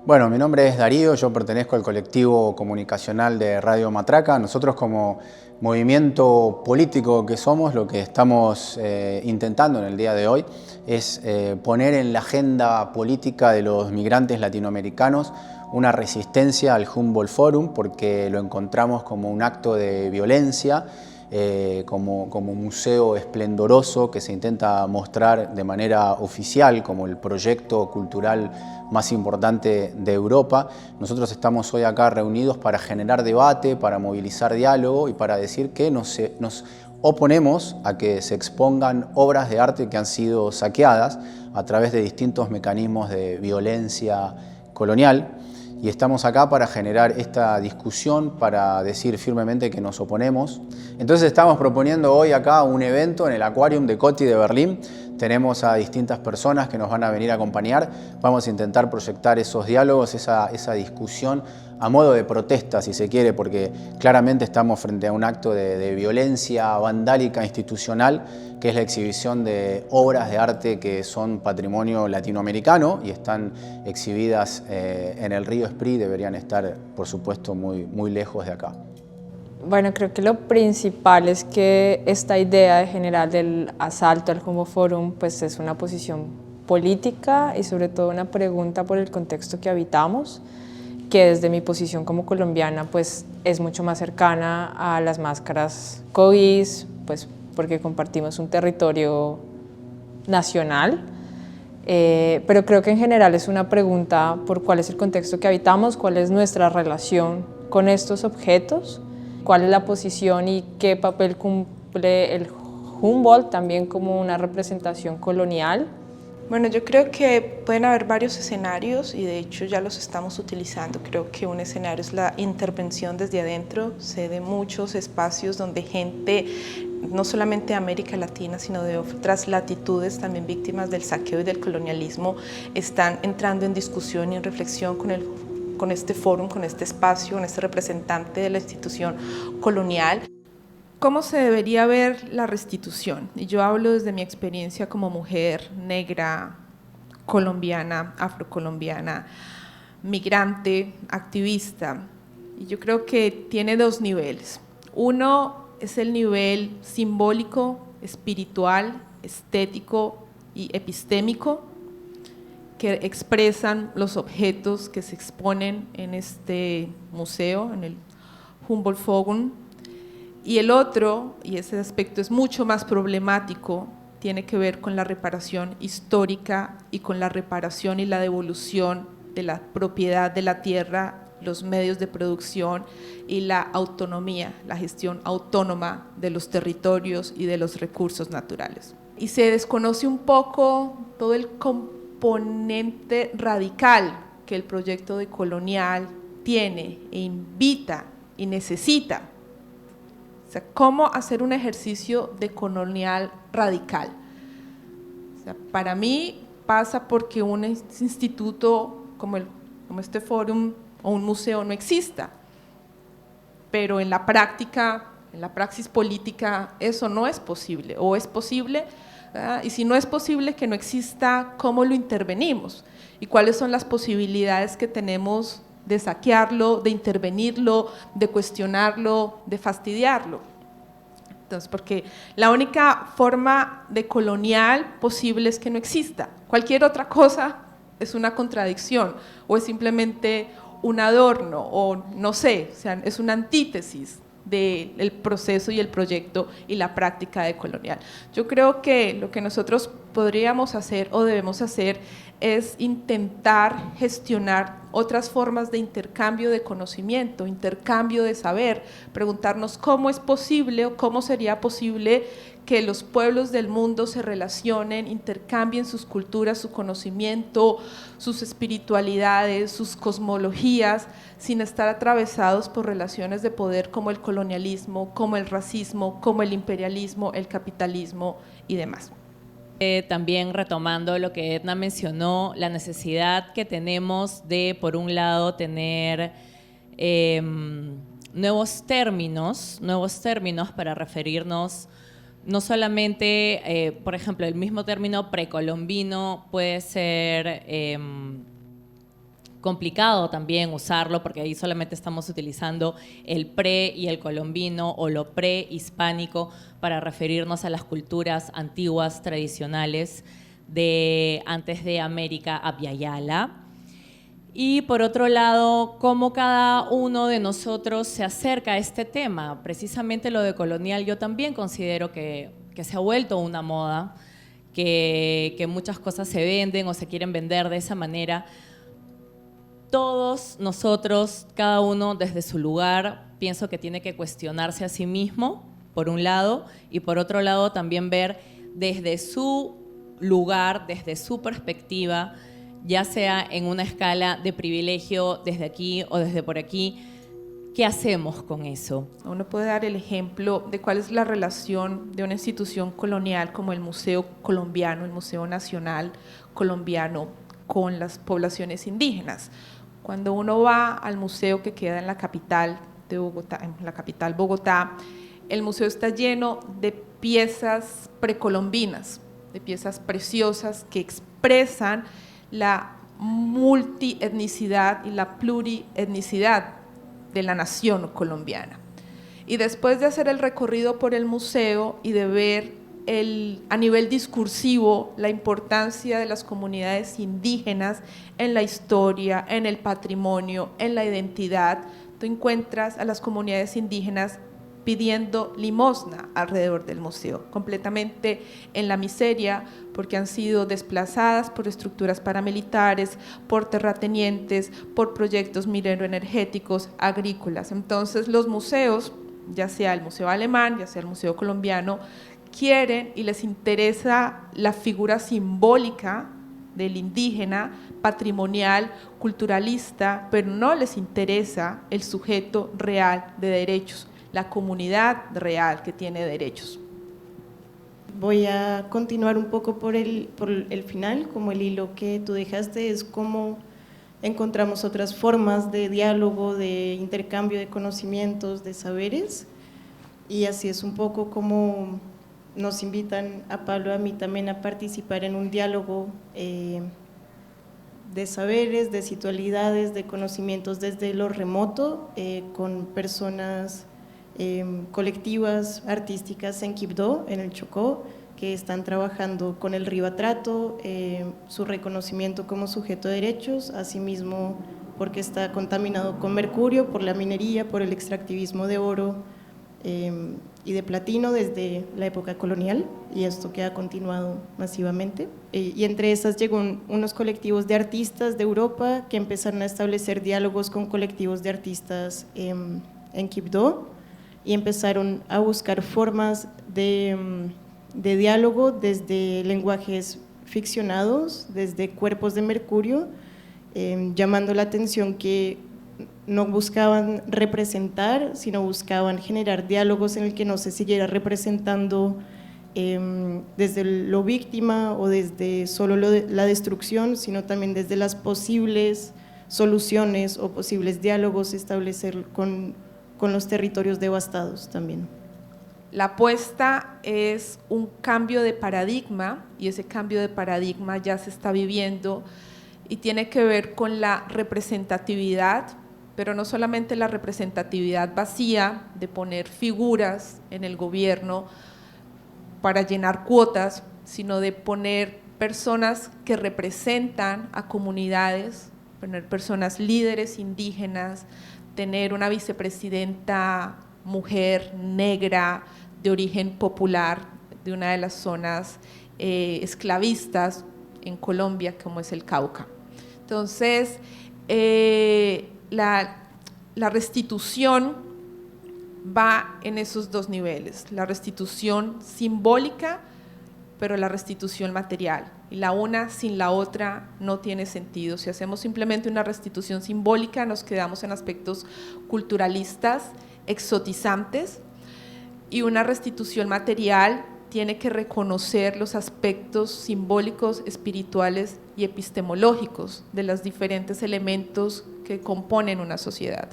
Bueno, mi nombre es Darío, yo pertenezco al colectivo comunicacional de Radio Matraca. Nosotros como movimiento político que somos, lo que estamos intentando en el día de hoy es poner en la agenda política de los migrantes latinoamericanos una resistencia al Humboldt Forum, porque lo encontramos como un acto de violencia, como museo esplendoroso que se intenta mostrar de manera oficial como el proyecto cultural más importante de Europa. Nosotros estamos hoy acá reunidos para generar debate, para movilizar diálogo y para decir que nos oponemos a que se expongan obras de arte que han sido saqueadas a través de distintos mecanismos de violencia colonial. Y estamos acá para generar esta discusión, para decir firmemente que nos oponemos. Entonces estamos proponiendo hoy acá un evento en el Aquarium de Coty de Berlín. Tenemos a distintas personas que nos van a venir a acompañar. Vamos a intentar proyectar esos diálogos, esa discusión a modo de protesta, si se quiere, porque claramente estamos frente a un acto de violencia vandálica institucional, que es la exhibición de obras de arte que son patrimonio latinoamericano y están exhibidas en el río Esprit. Deberían estar, por supuesto, muy lejos de acá. Bueno, creo que lo principal es que esta idea general del asalto al Humboldt Forum pues es una posición política y sobre todo una pregunta por el contexto que habitamos, que desde mi posición como colombiana pues es mucho más cercana a las máscaras COVID, pues porque compartimos un territorio nacional, pero creo que en general es una pregunta por cuál es el contexto que habitamos, cuál es nuestra relación con estos objetos, cuál es la posición y qué papel cumple el Humboldt también como una representación colonial. Bueno, yo creo que pueden haber varios escenarios y de hecho ya los estamos utilizando. Creo que un escenario es la intervención desde adentro. Sé de muchos espacios donde gente, no solamente de América Latina, sino de otras latitudes, también víctimas del saqueo y del colonialismo, están entrando en discusión y en reflexión con este fórum, con este espacio, con este representante de la institución colonial. ¿Cómo se debería ver la restitución? Y yo hablo desde mi experiencia como mujer negra, colombiana, afrocolombiana, migrante, activista. Y yo creo que tiene dos niveles. Uno es el nivel simbólico, espiritual, estético y epistémico, que expresan los objetos que se exponen en este museo, en el Humboldt Forum. Y el otro, y ese aspecto es mucho más problemático, tiene que ver con la reparación histórica y con la reparación y la devolución de la propiedad de la tierra, los medios de producción y la autonomía, la gestión autónoma de los territorios y de los recursos naturales. Y se desconoce un poco todo el componente radical que el proyecto decolonial tiene e invita y necesita. O sea, ¿cómo hacer un ejercicio decolonial radical? O sea, para mí pasa porque un instituto como este fórum o un museo no exista, pero en la práctica, en la praxis política, eso no es posible, o es posible, ¿verdad? Y si no es posible que no exista, ¿cómo lo intervenimos? ¿Y cuáles son las posibilidades que tenemos de saquearlo, de intervenirlo, de cuestionarlo, de fastidiarlo? Entonces, porque la única forma de colonial posible es que no exista. Cualquier otra cosa es una contradicción o es simplemente un adorno o no sé, o sea, es una antítesis del proceso y el proyecto y la práctica decolonial. Yo creo que lo que nosotros podríamos hacer o debemos hacer es intentar gestionar otras formas de intercambio de conocimiento, intercambio de saber, preguntarnos cómo es posible o cómo sería posible que los pueblos del mundo se relacionen, intercambien sus culturas, su conocimiento, sus espiritualidades, sus cosmologías, sin estar atravesados por relaciones de poder como el colonialismo, como el racismo, como el imperialismo, el capitalismo y demás. También retomando lo que Edna mencionó, la necesidad que tenemos de, por un lado, tener nuevos términos para referirnos no solamente, por ejemplo, el mismo término precolombino puede ser complicado también usarlo porque ahí solamente estamos utilizando el pre y el colombino o lo prehispánico para referirnos a las culturas antiguas, tradicionales de antes de América Abya-Yala. Y por otro lado, cómo cada uno de nosotros se acerca a este tema. Precisamente lo de colonial yo también considero que se ha vuelto una moda, que muchas cosas se venden o se quieren vender de esa manera. Todos nosotros, cada uno desde su lugar, pienso que tiene que cuestionarse a sí mismo, por un lado, y por otro lado también ver desde su lugar, desde su perspectiva, ya sea en una escala de privilegio desde aquí o desde por aquí, ¿qué hacemos con eso? Uno puede dar el ejemplo de cuál es la relación de una institución colonial como el Museo Colombiano, el Museo Nacional Colombiano, con las poblaciones indígenas. Cuando uno va al museo que queda en la capital de Bogotá, en la capital Bogotá, el museo está lleno de piezas precolombinas, de piezas preciosas que expresan la multietnicidad y la plurietnicidad de la nación colombiana. Y después de hacer el recorrido por el museo y de ver a nivel discursivo la importancia de las comunidades indígenas en la historia, en el patrimonio, en la identidad, tú encuentras a las comunidades indígenas pidiendo limosna alrededor del museo, completamente en la miseria, porque han sido desplazadas por estructuras paramilitares, por terratenientes, por proyectos mineroenergéticos, agrícolas. Entonces los museos, ya sea el Museo Alemán, ya sea el Museo Colombiano, quieren y les interesa la figura simbólica del indígena, patrimonial, culturalista, pero no les interesa el sujeto real de derechos, la comunidad real que tiene derechos. Voy a continuar un poco por el final, como el hilo que tú dejaste, es cómo encontramos otras formas de diálogo, de intercambio de conocimientos, de saberes, y así es un poco como nos invitan a Pablo y a mí también a participar en un diálogo de saberes, de situalidades, de conocimientos desde lo remoto, con personas colectivas artísticas en Quibdó, en el Chocó, que están trabajando con el Ribatrato, su reconocimiento como sujeto de derechos, asimismo porque está contaminado con mercurio por la minería, por el extractivismo de oro y de platino desde la época colonial, y esto que ha continuado masivamente. Y entre esas llegó unos colectivos de artistas de Europa que empezaron a establecer diálogos con colectivos de artistas en Quibdó, y empezaron a buscar formas de diálogo desde lenguajes ficcionados, desde cuerpos de mercurio, llamando la atención que no buscaban representar, sino buscaban generar diálogos en el que no se siguiera representando desde lo víctima o desde solo la destrucción, sino también desde las posibles soluciones o posibles diálogos, establecer con los territorios devastados también. La apuesta es un cambio de paradigma, y ese cambio de paradigma ya se está viviendo y tiene que ver con la representatividad, pero no solamente la representatividad vacía de poner figuras en el gobierno para llenar cuotas, sino de poner personas que representan a comunidades, poner personas líderes indígenas, tener una vicepresidenta mujer negra de origen popular de una de las zonas esclavistas en Colombia, como es el Cauca. Entonces, la restitución va en esos dos niveles, la restitución simbólica, pero la restitución material, y la una sin la otra no tiene sentido. Si hacemos simplemente una restitución simbólica, nos quedamos en aspectos culturalistas, exotizantes, y una restitución material tiene que reconocer los aspectos simbólicos, espirituales y epistemológicos de los diferentes elementos que componen una sociedad.